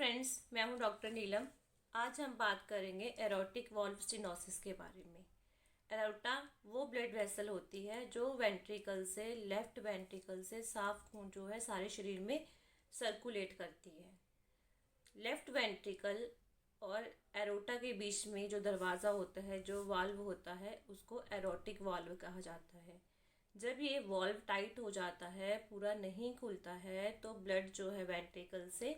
Friends, मैं हूं doctor नीलम। आज हम बात करेंगे एरोटिक वॉल्व स्टेनोसिस के बारे में। एरोटा वो ब्लड वेसल होती है जो वेंट्रिकल से, लेफ्ट वेंट्रिकल से साफ खून जो है सारे शरीर में सर्कुलेट करती है। लेफ्ट वेंट्रिकल और एरोटा के बीच में जो दरवाज़ा होता है, जो वाल्व होता है, उसको एरोटिक वाल्व कहा जाता है। जब ये वाल्व टाइट हो जाता है, पूरा नहीं खुलता है, तो ब्लड जो है वेंट्रिकल से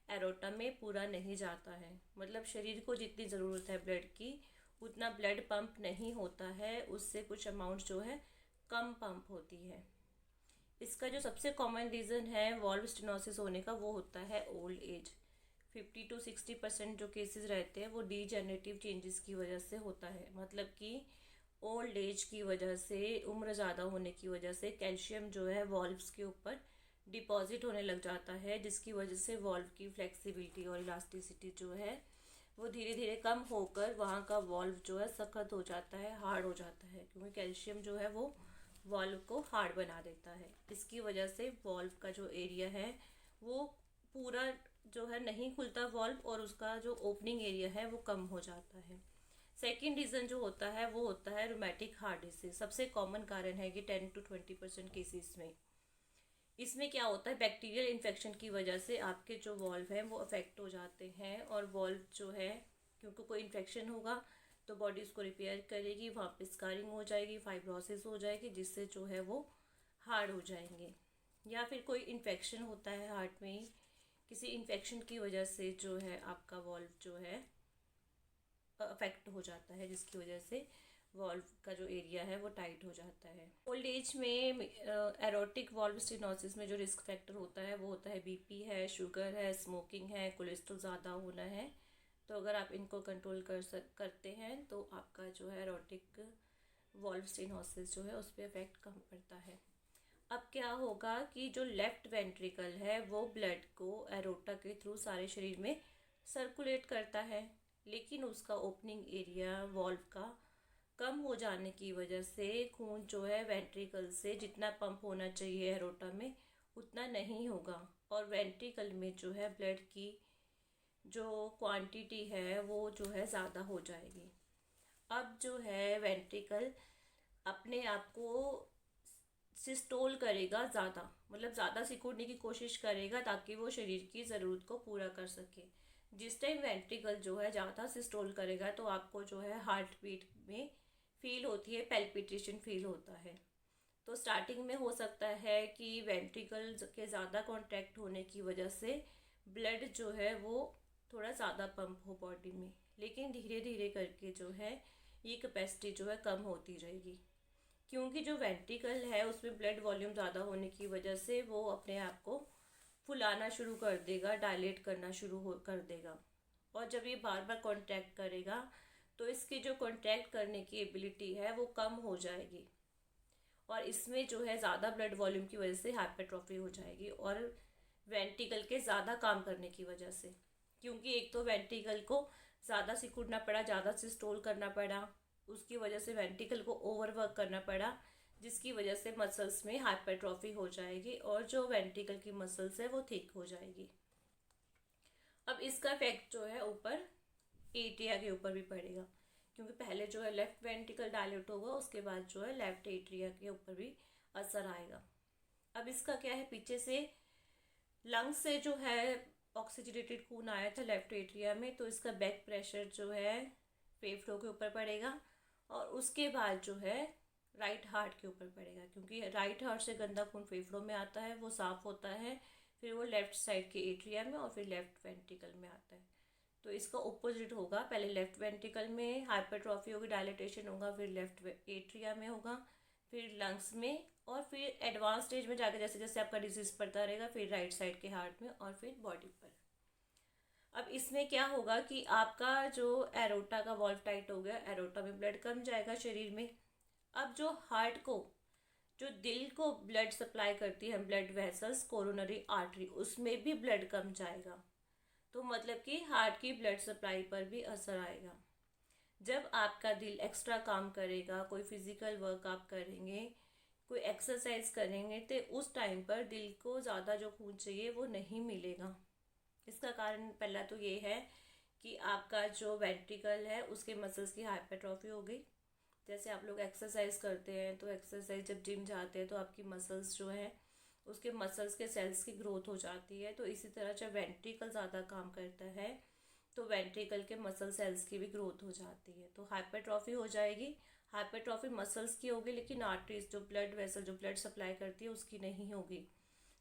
एरोटा में पूरा नहीं जाता है। मतलब शरीर को जितनी ज़रूरत है ब्लड की, उतना ब्लड पंप नहीं होता है, उससे कुछ अमाउंट जो है कम पंप होती है। इसका जो सबसे कॉमन रीज़न है वॉल्व स्टेनोसिस होने का, वो होता है ओल्ड एज। 50 to 60% जो केसेस रहते हैं वो डीजेनरेटिव चेंजेस की वजह से होता है। मतलब कि ओल्ड एज की वजह से, उम्र ज़्यादा होने की वजह से कैल्शियम जो है वॉल्व्स के ऊपर डिपॉजिट होने लग जाता है, जिसकी वजह से वॉल्व की फ्लेक्सिबिलिटी और इलास्टिसिटी जो है वो धीरे धीरे कम होकर वहाँ का वॉल्व जो है सख्त हो जाता है, हार्ड हो जाता है, क्योंकि कैल्शियम जो है वो वॉल्व को हार्ड बना देता है। इसकी वजह से वॉल्व का जो एरिया है वो पूरा जो है नहीं खुलता वॉल्व, और उसका जो ओपनिंग एरिया है वो कम हो जाता है। सेकेंड रीज़न जो होता है वो होता है रूमेटिक हार्ट डिसीज। सबसे कॉमन कारण है कि 10 to 20% केसेस में इसमें क्या होता है, बैक्टीरियल इन्फेक्शन की वजह से आपके जो वॉल्व हैं वो अफेक्ट हो जाते हैं, और वॉल्व जो है, क्योंकि कोई इन्फेक्शन होगा तो बॉडी उसको रिपेयर करेगी, वहाँ पे स्कारिंग हो जाएगी, फाइब्रोसिस हो जाएगी, जिससे जो है वो हार्ड हो जाएंगे। या फिर कोई इन्फेक्शन होता है हार्ट में, किसी इन्फेक्शन की वजह से जो है आपका वॉल्व जो है अफेक्ट हो जाता है, जिसकी वजह से वॉल्व का जो एरिया है वो टाइट हो जाता है। ओल्ड एज में एरोटिक वॉल्व स्टेनोसिस में जो रिस्क फैक्टर होता है वो होता है बीपी है, शुगर है, स्मोकिंग है, कोलेस्ट्रॉल ज़्यादा होना है। तो अगर आप इनको कंट्रोल करते हैं तो आपका जो है एरोटिक वॉल्व स्टेनोसिस जो है उस पर इफेक्ट कम पड़ता है। अब क्या होगा कि जो लेफ्ट वेंट्रिकल है वो ब्लड को एरोटा के थ्रू सारे शरीर में सर्कुलेट करता है, लेकिन उसका ओपनिंग एरिया वॉल्व का कम हो जाने की वजह से खून जो है वेंट्रिकल से जितना पंप होना चाहिए एरोटा में उतना नहीं होगा, और वेंट्रिकल में जो है ब्लड की जो क्वांटिटी है वो जो है ज़्यादा हो जाएगी। अब जो है वेंट्रिकल अपने आप को सिस्टोल करेगा ज़्यादा, मतलब ज़्यादा सिकुड़ने की कोशिश करेगा ताकि वो शरीर की ज़रूरत को पूरा कर सके। जिस टाइम वेंट्रिकल जो है ज़्यादा सिस्टोल करेगा तो आपको जो है हार्ट बीट में फील होती है, पैल्पिटेशन फील होता है। तो स्टार्टिंग में हो सकता है कि वेंट्रिकल के ज़्यादा कॉन्ट्रैक्ट होने की वजह से ब्लड जो है वो थोड़ा ज़्यादा पंप हो बॉडी में, लेकिन धीरे धीरे करके जो है ये कैपेसिटी जो है कम होती रहेगी, क्योंकि जो वेंट्रिकल है उसमें ब्लड वॉल्यूम ज़्यादा होने की वजह से वो अपने आप को फुलाना शुरू कर देगा, डायलेट करना शुरू कर देगा। और जब ये बार बार कॉन्ट्रैक्ट करेगा तो इसकी जो कॉन्ट्रैक्ट करने की एबिलिटी है वो कम हो जाएगी, और इसमें जो है ज़्यादा ब्लड वॉल्यूम की वजह से हाइपरट्रॉफी हो जाएगी, और वेंट्रिकल के ज़्यादा काम करने की वजह से, क्योंकि एक तो वेंट्रिकल को ज़्यादा सिकुड़ना पड़ा, ज़्यादा सिस्टोल करना पड़ा, उसकी वजह से वेंट्रिकल को ओवरवर्क करना पड़ा, जिसकी वजह से मसल्स में हाइपरट्रॉफी हो जाएगी और जो वेंट्रिकल की मसल्स है वो थिक हो जाएगी। अब इसका इफेक्ट जो है ऊपर एट्रिया के ऊपर भी पड़ेगा, क्योंकि पहले जो है लेफ्ट वेंट्रिकल डायलेट होगा, उसके बाद जो है लेफ्ट एट्रिया के ऊपर भी असर आएगा। अब इसका क्या है, पीछे से लंग्स से जो है ऑक्सीजनेटेड खून आया था लेफ्ट एट्रिया में, तो इसका बैक प्रेशर जो है फेफड़ों के ऊपर पड़ेगा, और उसके बाद जो है राइट हार्ट के ऊपर पड़ेगा, क्योंकि राइट हार्ट से गंदा खून फेफड़ों में आता है, वो साफ होता है, फिर वो लेफ्ट साइड के एट्रिया में और फिर लेफ्ट वेंट्रिकल में आता है। तो इसका ऑपोजिट होगा, पहले लेफ्ट वेंट्रिकल में हाइपरट्रॉफी होगी, डायलिटेशन होगा, फिर लेफ्ट एट्रिया में होगा, फिर लंग्स में, और फिर एडवांस स्टेज में जाकर जैसे जैसे आपका डिजीज बढ़ता रहेगा फिर राइट साइड के हार्ट में और फिर बॉडी पर। अब इसमें क्या होगा कि आपका जो एरोटा का वॉल्व टाइट हो गया, एरोटा में ब्लड कम जाएगा शरीर में। अब जो हार्ट को, जो दिल को ब्लड सप्लाई करती है, ब्लड वेसल्स, कोरोनरी आर्टरी, उसमें भी ब्लड कम जाएगा, तो मतलब कि हार्ट की ब्लड सप्लाई पर भी असर आएगा। जब आपका दिल एक्स्ट्रा काम करेगा, कोई फिजिकल वर्क आप करेंगे, कोई एक्सरसाइज करेंगे, तो उस टाइम पर दिल को ज़्यादा जो खून चाहिए वो नहीं मिलेगा, इसका कारण पहला तो ये है कि आपका जो वेंट्रिकल है उसके मसल्स की हाइपरट्रॉफी हो गई। जैसे आप लोग एक्सरसाइज करते हैं तो एक्सरसाइज जब जिम जाते हैं तो आपकी मसल्स जो है उसके मसल्स के सेल्स की ग्रोथ हो जाती है। तो इसी तरह जब वेंट्रिकल ज़्यादा काम करता है तो वेंट्रिकल के मसल सेल्स की भी ग्रोथ हो जाती है, तो हाइपरट्रॉफी हो जाएगी। हाइपरट्रॉफी मसल्स की होगी लेकिन आर्टरीज जो ब्लड वेसल जो ब्लड सप्लाई करती है उसकी नहीं होगी।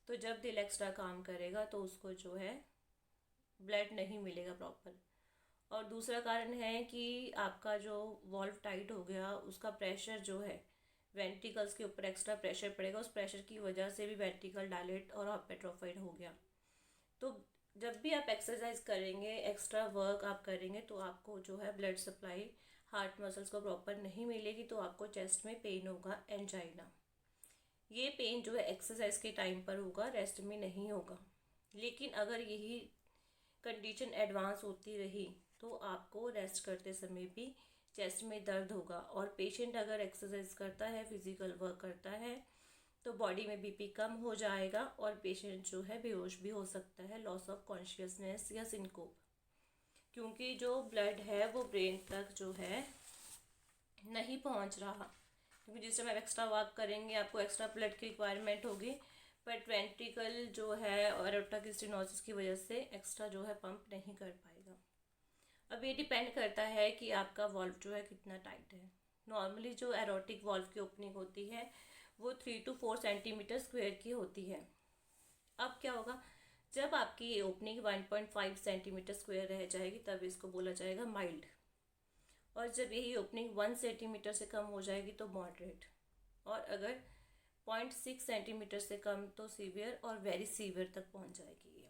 तो जब दिल एक्स्ट्रा काम करेगा तो उसको जो है ब्लड नहीं मिलेगा प्रॉपर। और दूसरा कारण है कि आपका जो वॉल्व टाइट हो गया उसका प्रेशर जो है वेंट्रिकल्स के ऊपर एक्स्ट्रा प्रेशर पड़ेगा, उस प्रेशर की वजह से भी वेंट्रिकल डायलेट और हाइपरट्रॉफाइड हो गया। तो जब भी आप एक्सरसाइज करेंगे, एक्स्ट्रा वर्क आप करेंगे तो आपको जो है ब्लड सप्लाई हार्ट मसल्स को प्रॉपर नहीं मिलेगी, तो आपको चेस्ट में पेन होगा, एंजाइना। ये पेन जो है एक्सरसाइज के टाइम पर होगा, रेस्ट में नहीं होगा। लेकिन अगर यही कंडीशन एडवांस होती रही तो आपको रेस्ट करते समय भी चेस्ट में दर्द होगा। और पेशेंट अगर एक्सरसाइज करता है, फिजिकल वर्क करता है, तो बॉडी में बीपी कम हो जाएगा और पेशेंट जो है बेहोश भी हो सकता है, लॉस ऑफ कॉन्शियसनेस या सिनकोप, क्योंकि जो ब्लड है वो ब्रेन तक जो है नहीं पहुंच रहा। क्योंकि जिस टाइम आप एक्स्ट्रा वर्क करेंगे आपको एक्स्ट्रा ब्लड की रिक्वायरमेंट होगी, बट वेंट्रिकल जो है एरोटा की स्टेनोसिस की वजह से एक्स्ट्रा जो है पंप नहीं कर पाएगा। अब ये डिपेंड करता है कि आपका वॉल्व जो है कितना टाइट है। नॉर्मली जो एरोटिक वॉल्व की ओपनिंग होती है वो 3 to 4 सेंटीमीटर स्क्वायर की होती है। अब क्या होगा, जब आपकी ये ओपनिंग 1.5 सेंटीमीटर स्क्वायर रह जाएगी तब इसको बोला जाएगा माइल्ड, और जब यही ओपनिंग 1 सेंटीमीटर से कम हो जाएगी तो मॉडरेट, और अगर 0.6 सेंटीमीटर से कम तो सीवियर और वेरी सीवियर तक पहुंच जाएगी ये।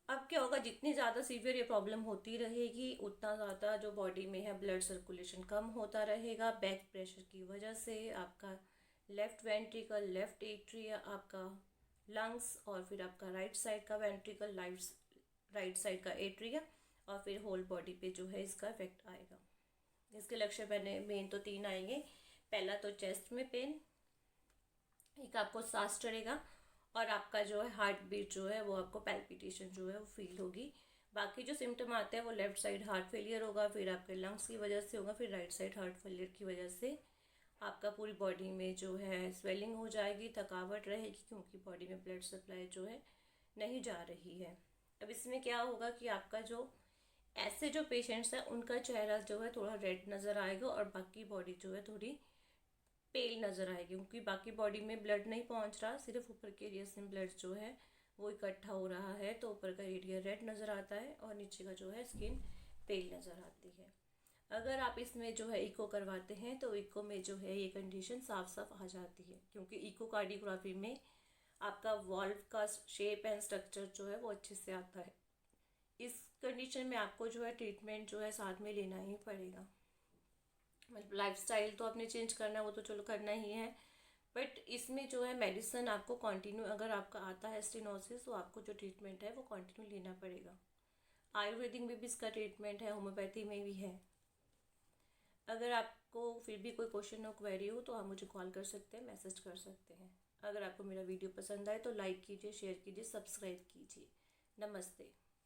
अब क्या होगा, जितनी ज़्यादा सीवियर ये प्रॉब्लम होती रहेगी उतना ज़्यादा जो बॉडी में है ब्लड सर्कुलेशन कम होता रहेगा। बैक प्रेशर की वजह से आपका लेफ्ट वेंट्रिकल, लेफ्ट एट्रिया, आपका लंग्स, और फिर आपका राइट साइड का वेंट्रिकल, राइट साइड का एट्रिया, और फिर होल बॉडी पे जो है इसका इफेक्ट आएगा। इसके लक्षण मेन तो 3 आएंगे। पहला तो चेस्ट में पेन, एक आपको सांस चढ़ेगा, और आपका जो है हार्ट बीट जो है वो आपको पैल्पिटेशन जो है वो फील होगी। बाकी जो सिम्टम आते हैं वो लेफ्ट साइड हार्ट फेलियर होगा, फिर आपके लंग्स की वजह से होगा, फिर राइट साइड हार्ट फेलियर की वजह से आपका पूरी बॉडी में जो है स्वेलिंग हो जाएगी, थकावट रहेगी, क्योंकि बॉडी में ब्लड सप्लाई जो है नहीं जा रही है। अब इसमें क्या होगा कि आपका जो ऐसे जो पेशेंट्स हैं उनका चेहरा जो है थोड़ा रेड नज़र आएगा और बाकी बॉडी जो है थोड़ी पेल नज़र आएगी, क्योंकि बाकी बॉडी में ब्लड नहीं पहुंच रहा, सिर्फ ऊपर के एरिया से ब्लड जो है वो इकट्ठा हो रहा है, तो ऊपर का एरिया रेड नज़र आता है और नीचे का जो है स्किन पेल नज़र आती है। अगर आप इसमें जो है इको करवाते हैं तो इको में जो है ये कंडीशन साफ साफ आ जाती है, क्योंकि इकोकार्डियोग्राफी में आपका वॉल्व का शेप एंड स्ट्रक्चर जो है वो अच्छे से आता है। इस कंडीशन में आपको जो है ट्रीटमेंट जो है साथ में लेना ही पड़ेगा। मतलब लाइफस्टाइल तो आपने चेंज करना है, वो तो चलो करना ही है, बट इसमें जो है मेडिसिन आपको कंटिन्यू, अगर आपका आता है स्टेनोसिस तो आपको जो ट्रीटमेंट है वो कंटिन्यू लेना पड़ेगा। आयुर्वेदिक में भी इसका ट्रीटमेंट है, होम्योपैथी में भी है। अगर आपको फिर भी कोई क्वेश्चन हो, क्वेरी हो, तो आप मुझे कॉल कर सकते हैं, मैसेज कर सकते हैं। अगर आपको मेरा वीडियो पसंद आए तो लाइक कीजिए, शेयर कीजिए, सब्सक्राइब कीजिए। नमस्ते।